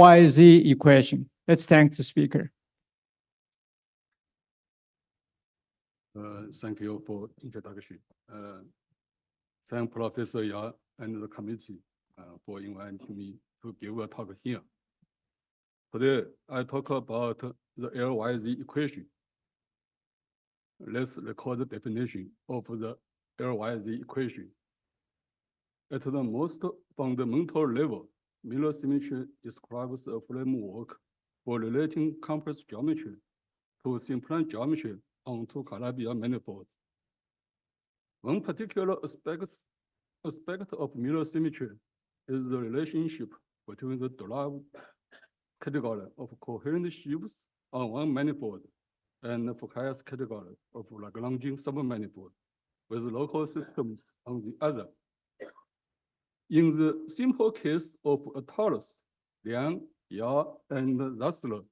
LYZ equation. Let's thank the speaker. Thank you for introduction. Thank Professor Ya and the committee for inviting me to give a talk here. Today, I talk about the LYZ equation. Let's record the definition of the LYZ equation. At the most fundamental level, Miller symmetry describes a framework for relating complex geometry to simpler geometry onto Calabi-Yau manifolds. One particular aspect of Miller symmetry is the relationship between the derived category of coherent sheaves on one manifold and the Foucault's category of Lagrangian submanifold with local systems on the other. In the simple case of a torus, Liang, Yau, and Zassler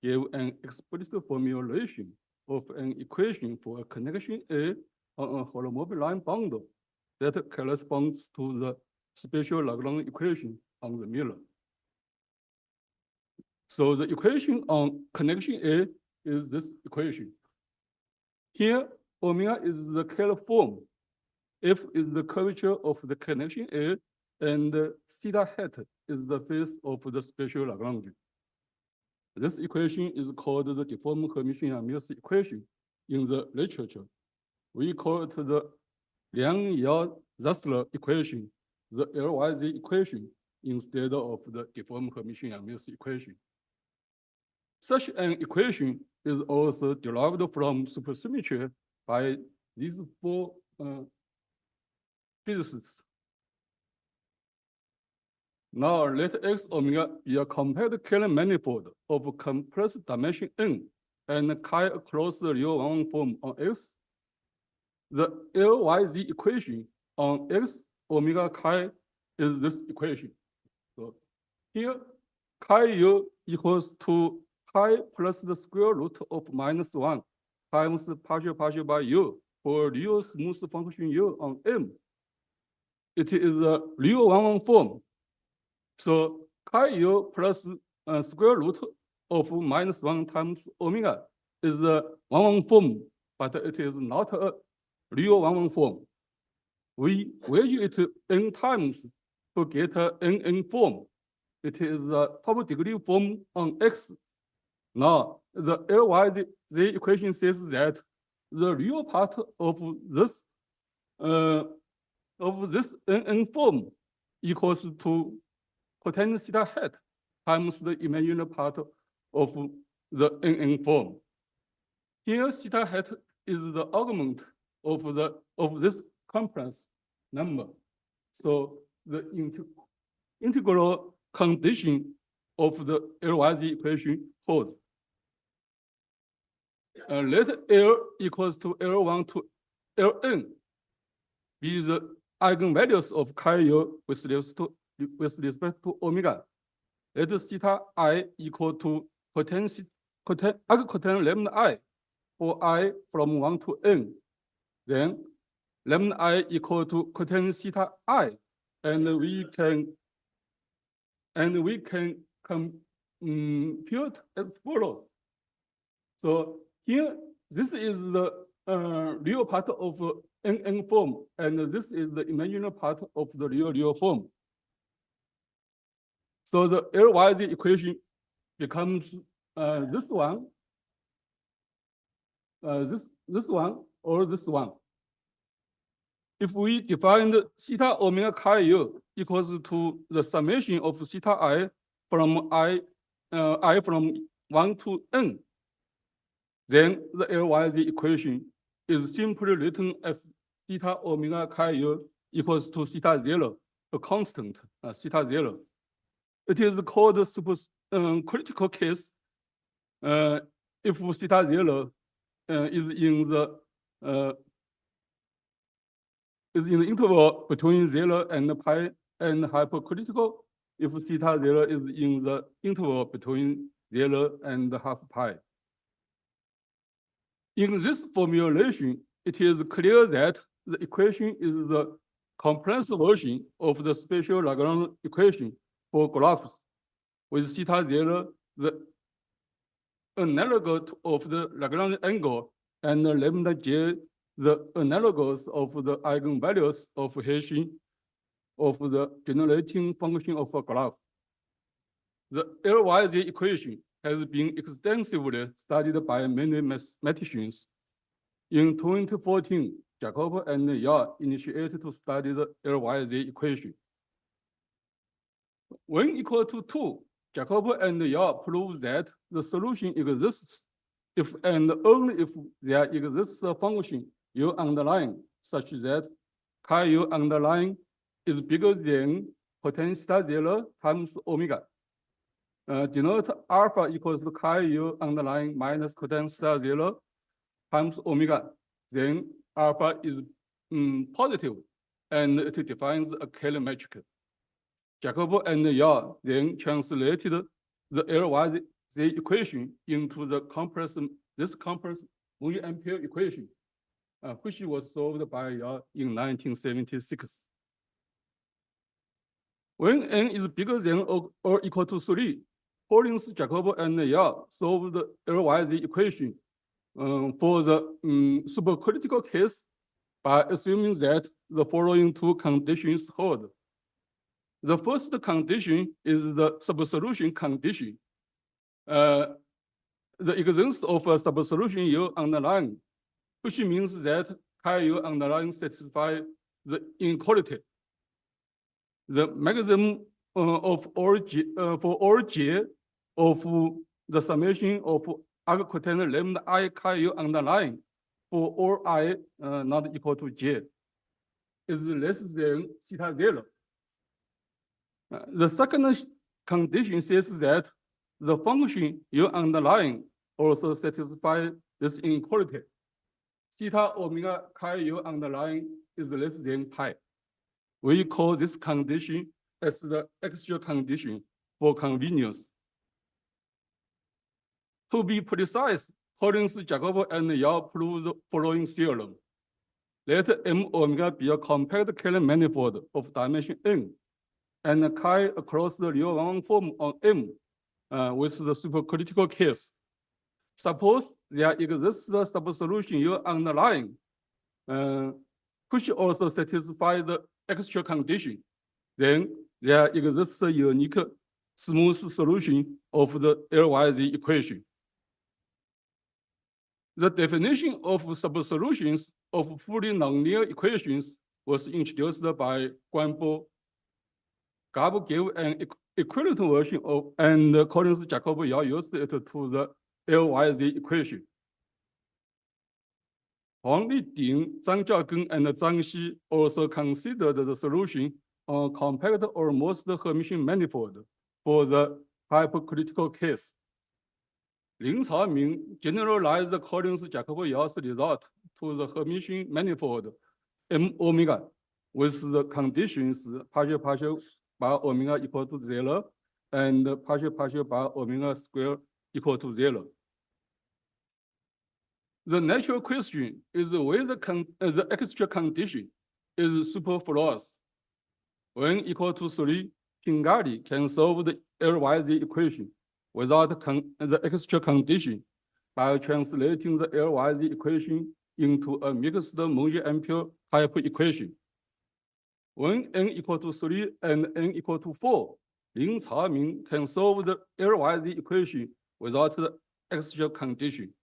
gave an explicit formulation of an equation for a connection A on a holomorphic line bundle that corresponds to the spatial Lagrange equation on the Miller. So the equation on connection A is this equation. Here, omega is the Kähler form. F is the curvature of the connection A, and theta hat is the face of the spatial Lagrange. This equation is called the deformed Hermitian-Mills equation in the literature. We call it the Liang-Yau-Zassler equation, the LYZ equation, instead of the deformed Hermitian-Mills equation. Such an equation is also derived from supersymmetry by these four physicists. Now let X omega be a compact Kähler manifold of compressed dimension n and chi across the real one form on X. The LYZ equation on X omega chi is this equation. So here chi u equals to chi plus the square root of -1 times partial by u for real smooth function u on M. It is a real one form. So chi u plus square root of -1 times omega is the one form, but it is not a real one form. We value it n times to get an form. It is a top degree form on X. Now the LYZ equation says that the real part of this n form equals to cotangent theta hat times the imaginary part of the n form. Here, theta hat is the augment of this complex number. So the integral condition of the LYZ equation holds. Let L equals to L1 to Ln be the eigenvalues of chi u with respect to omega. Let theta I equal to arccotank lambda I for I from 1 to n. Then lambda I equal to cotangent theta I, and we can compute as follows. So here, this is the real part of n form, and this is the imaginary part of the real form. So the LYZ equation becomes this one, this one, or this one. If we define the theta omega chi u equals to the summation of theta I from I from 1 to n, then the LYZ equation is simply written as theta omega chi u equals to theta 0, a constant, theta 0. It is called a critical case if theta 0 is in the interval between 0 and pi, and hypercritical if theta 0 is in the interval between 0 and half pi. In this formulation, it is clear that the equation is the complex version of the spatial Lagrange equation for graphs with theta 0, the analogous of the Lagrange angle, and lambda j, the analogous of the eigenvalues of hashing of the generating function of a graph. The LYZ equation has been extensively studied by many mathematicians. In 2014, Jacob and Yao initiated to study the LYZ equation. When equal to 2, Jacob and Yao prove that the solution exists if and only if there exists a function U underlying such that chi U underlying is bigger than potential 0 times omega. Denote alpha equals to chi U underlying minus potential 0 times omega. Then alpha is positive, and it defines a Kähler metric. Jacob and Yao then translated the LYZ equation into this complex Monge-Ampere equation, which was solved by Yao in 1976. When n is bigger than or equal to 3, Collins, Jacob, and Yao solved the LYZ equation for the supercritical case by assuming that the following two conditions hold. The first condition is the subsolution condition. The existence of a subsolution U underlying, which means that chi U underlying satisfies the inequality. The maximum of all J, for all J of the summation of arcquotient lambda I chi U underlying for all I not equal to J is less than theta 0. The second condition says that the function U underlying also satisfies this inequality. Theta omega chi U underlying is less than pi. We call this condition as the extra condition for convenience. To be precise, Collins, Jacob, and Yao prove the following theorem. Let M omega be a compact Kähler manifold of dimension n, and chi across the real one form on M with the supercritical case. Suppose there exists the subsolution U underlying, which also satisfies the extra condition. Then there exists a unique smooth solution of the LYZ equation. The definition of subsolutions of fully nonlinear equations was introduced by Guanbo. Gabo gave an equivalent version of, and Collins, Jacob, Yao used it to the LYZ equation. Huang Liding, Zhang Jiaogeng, and Zhang Xi also considered the solution on compact or most Hermitian manifold for the hypercritical case. Lin Caoming generalized Collins, Jacob, Yao's result to the Hermitian manifold M omega with the conditions partial bar omega equal to 0 and partial bar omega square equal to 0. The natural question is whether the extra condition is superfluous. When equal to 3, Pingali can solve the LYZ equation without the extra condition by translating the LYZ equation into a mixed Monge-Ampere type equation. When n equal to 3 and n equal to 4, Lin Caoming can solve the LYZ equation without the extra condition.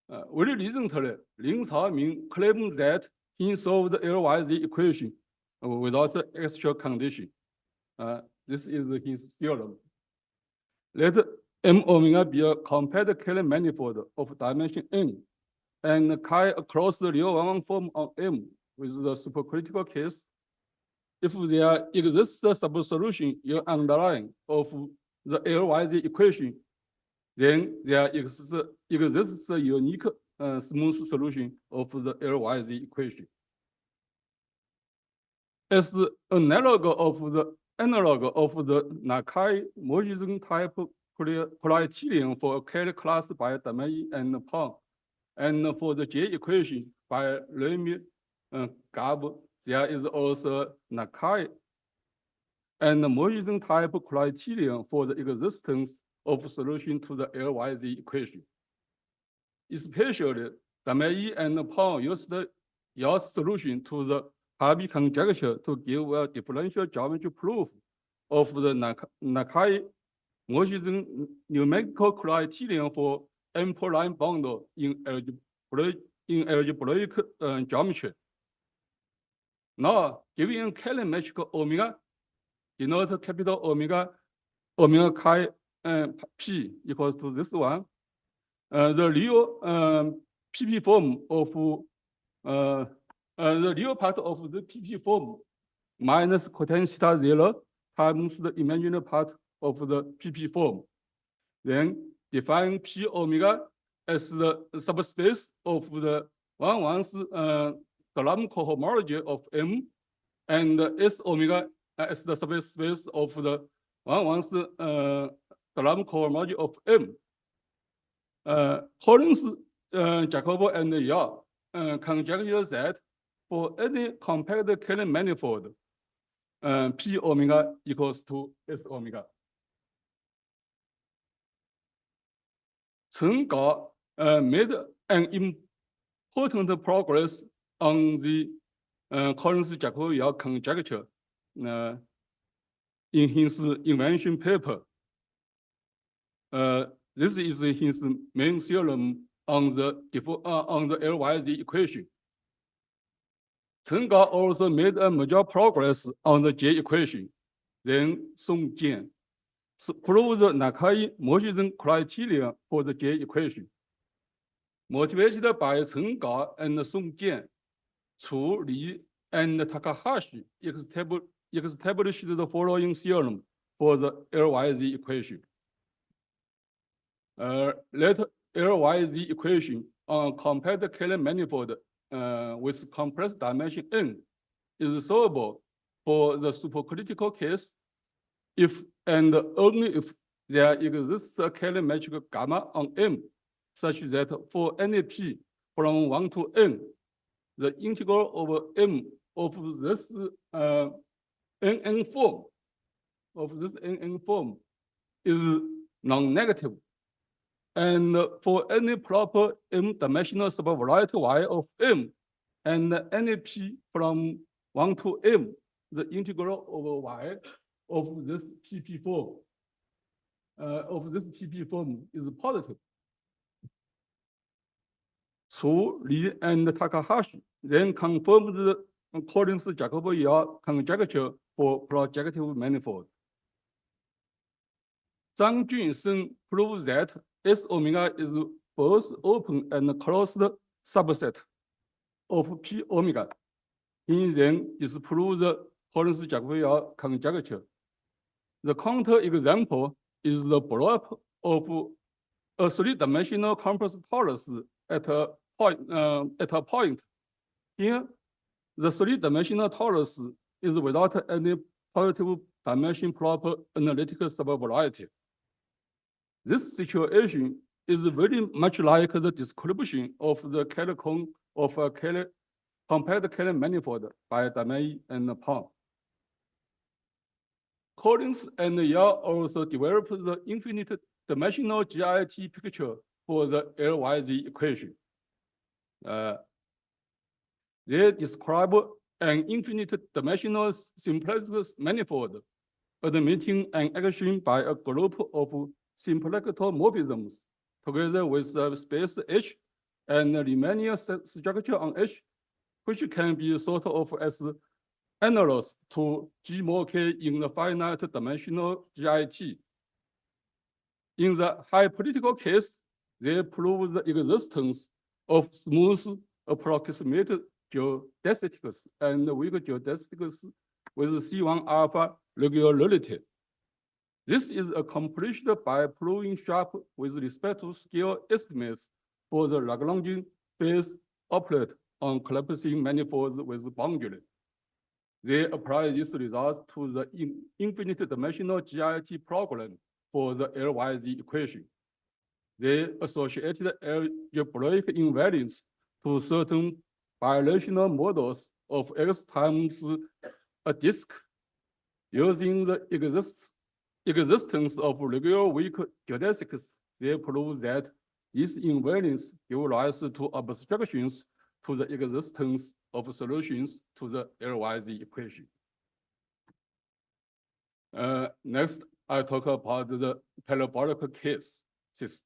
Very recently, Lin Caoming claimed that he solved the LYZ equation without the extra condition. This is his theorem. Let M omega be a compact Kähler manifold of dimension n, and chi across the real one form on M with the supercritical case. If there exists a subsolution U underlying of the LYZ equation, then there exists a unique smooth solution of the LYZ equation. As the analog of the Nakai Morrison type criterion for a Kähler class by Damayi and Peng, and for the J equation by Remy Gab, there is also Nakai and Morrison type criterion for the existence of solution to the LYZ equation. Especially, Dame and Paul used Yau's solution to the Harvey conjecture to give a differential geometry proof of the Nakai-Morrison numerical criterion for M-line bond in algebraic geometry. Now, given Kelly metric omega, denote capital omega chi p equals to this one. The real PP form of the real part of the PP form minus cotangent theta 0 times the imaginary part of the PP form. Then define P omega as the subspace of the one-ones Galam cohomology of M, and S omega as the subspace of the one-ones Galam cohomology of M. Collins, Jacobo, and Yau conjecture that for any compact Killing manifold, P omega equals to S omega. Chen Gao made an important progress on the Collins-Jacobo-Yau conjecture in his invention paper. This is his main theorem on the LYZ equation. Chen Gao also made a major progress on the J equation. Then Song Jian proved the Nakai-Morrison criteria for the J equation. Motivated by Chen Gao and Song Jian, Chu, Li, and Takahashi established the following theorem for the LYZ equation. Let LYZ equation on compact Killing manifold with complex dimension n is solvable for the supercritical case if and only if there exists a Killing metric gamma on M, such that for any p from 1 to n, the integral over M of this NN form is non-negative. And for any proper m-dimensional subvariety Y of M and any p from 1 to M, the integral over Y of this PP form is positive. Chu, Li, and Takahashi then confirmed the Collins-Jacobo-Yau conjecture for projective manifold. Zhang Junsheng proved that S omega is both open and closed subset of P omega. He then disproved the Collins-Jacobo-Yau conjecture. The counterexample is the blow-up of a three-dimensional complex torus at a point. Here, the three-dimensional torus is without any positive dimension proper analytical subvariety. This situation is very much like the description of the Kelly-Kohn of a compact Kelly manifold by Dame and Paul. Collins and Yau also developed the infinite dimensional GIT picture for the LYZ equation. They describe an infinite dimensional simplex manifold admitting an action by a group of simplector morphisms together with a space H and the Riemannian structure on H, which can be thought of as analogous to G mod K in the finite dimensional GIT. In the hypothetical case, they prove the existence of smooth approximate geodesics and weak geodesics with C1 alpha regularity. This is accomplished by proving sharp with respect to scale estimates for the Lagrangian phase operator on collapsing manifolds with boundary. They apply this result to the infinite dimensional GIT program for the LYZ equation. They associated algebraic invariance to certain bilational models of X times a disk Using the existence of regular weak geodesics, they prove that these invariants give rise to abstractions to the existence of solutions to the LYZ equation. Next, I talk about the parabolic cases.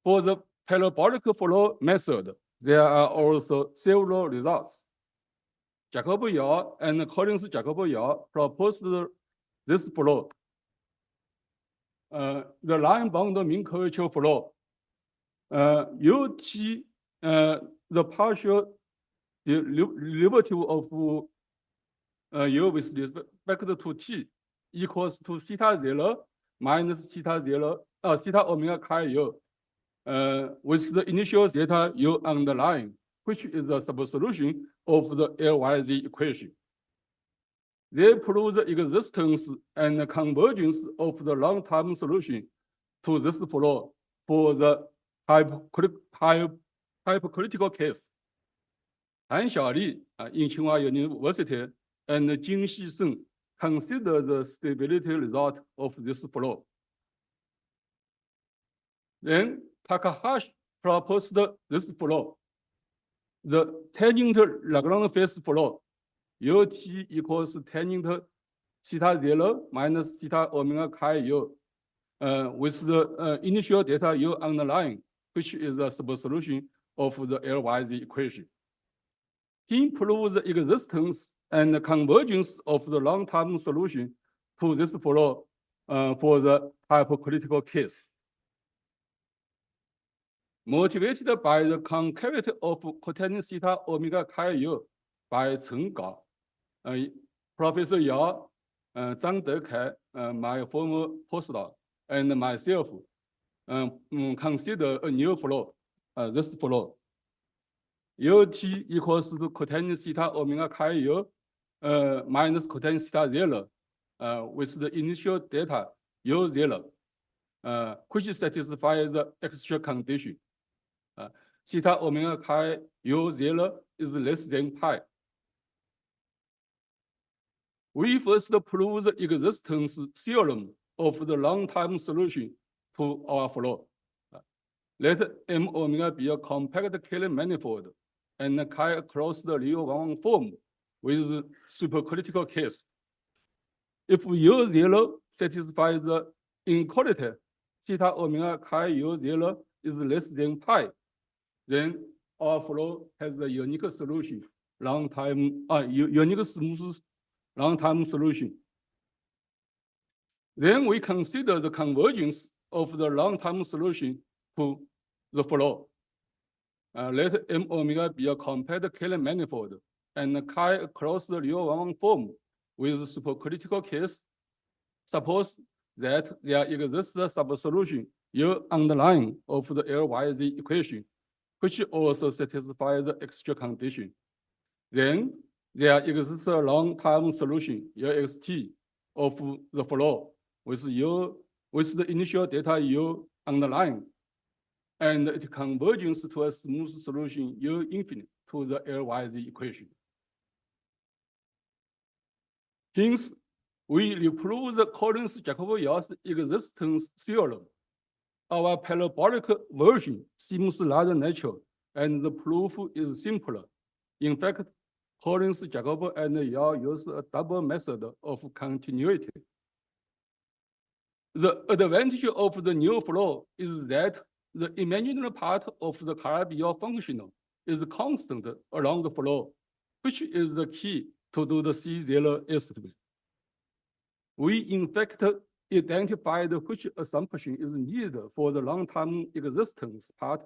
For the parabolic flow method, there are also several results. Jacob-Yau and Collins-Jacob-Yau proposed this flow. The line bound mean curvature flow. UT, the partial derivative of U with respect to T equals to theta 0 minus theta 0, theta omega chi U, with the initial zeta U underlying, which is the subsolution of the LYZ equation. They prove the existence and convergence of the long-term solution to this flow for the hypercritical case. Han Xiaoli in Tsinghua University and Jing Xiseng consider the stability result of this flow. Then Takahashi proposed this flow. The tangent Lagrange phase flow, UT equals tangent theta 0 minus theta omega chi U, with the initial data U underlying, which is the subsolution of the LYZ equation. He proved the existence and convergence of the long-term solution to this flow for the hypercritical case. Motivated by the concavity of cotangent theta omega chi U by Chen Gao, Professor Yao, Zhang Dekai, my former postdoc, and myself consider a new flow, this flow. UT equals to cotangent theta omega chi U minus cotangent theta 0 with the initial data U0, which satisfies the extra condition. Theta omega chi U0 is less than pi. We first prove the existence theorem of the long-term solution to our flow. Let M omega be a compact Killing manifold and chi across the Liu-1 form with supercritical case. If U0 satisfies the inequality, theta omega chi U0 is less than pi, then our flow has a unique solution, unique smooth long-term solution. Then we consider the convergence of the long-term solution to the flow. Let M omega be a compact Killing manifold and chi across the Liu-1 form with supercritical case. Suppose that there exists a subsolution U underlying of the LYZ equation, which also satisfies the extra condition. Then there exists a long-term solution UXT of the flow with the initial data U underlying, and it converges to a smooth solution U infinite to the LYZ equation. Hence, we reprove the Collins-Jacob-Yau's existence theorem. Our parabolic version seems rather natural, and the proof is simpler. In fact, Collins, Jacob, and Yau use a double method of continuity. The advantage of the new flow is that the imaginary part of the Calabi-Yau functional is constant along the flow, which is the key to do the C0 estimate. We, in fact, identified which assumption is needed for the long-term existence part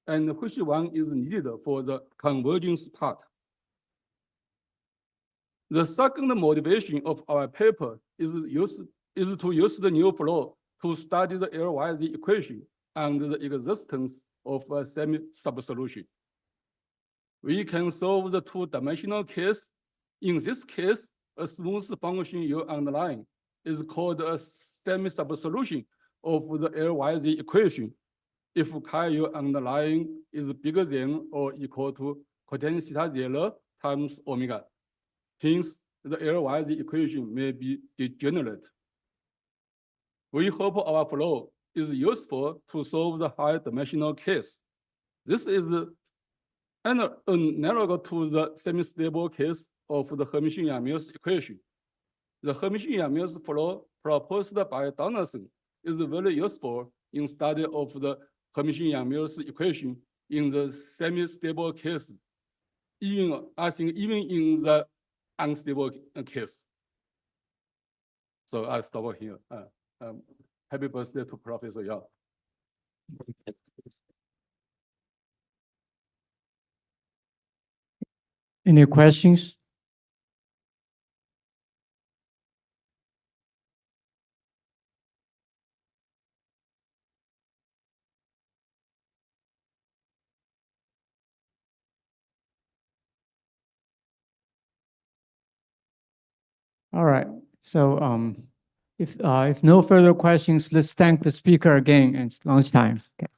and which one is needed for the convergence part. The second motivation of our paper is to use the new flow to study the LYZ equation and the existence of a semi-subsolution. We can solve the two-dimensional case. In this case, a smooth function U underlying is called a semi-subsolution of the LYZ equation if chi U underlying is bigger than or equal to cotangent theta 0 times omega. Hence, the LYZ equation may be degenerate. We hope our flow is useful to solve the high-dimensional case. This is analogous to the semi-stable case of the Hermitian-Mills equation. The Hermitian-Mills flow proposed by Donaldson is very useful in study of the Hermitian-Mills equation in the semi-stable case, I think even in the unstable case. So I stop here. Happy birthday to Professor Yao. Any questions? All right. So if no further questions, let's thank the speaker again. It's lunchtime. Okay.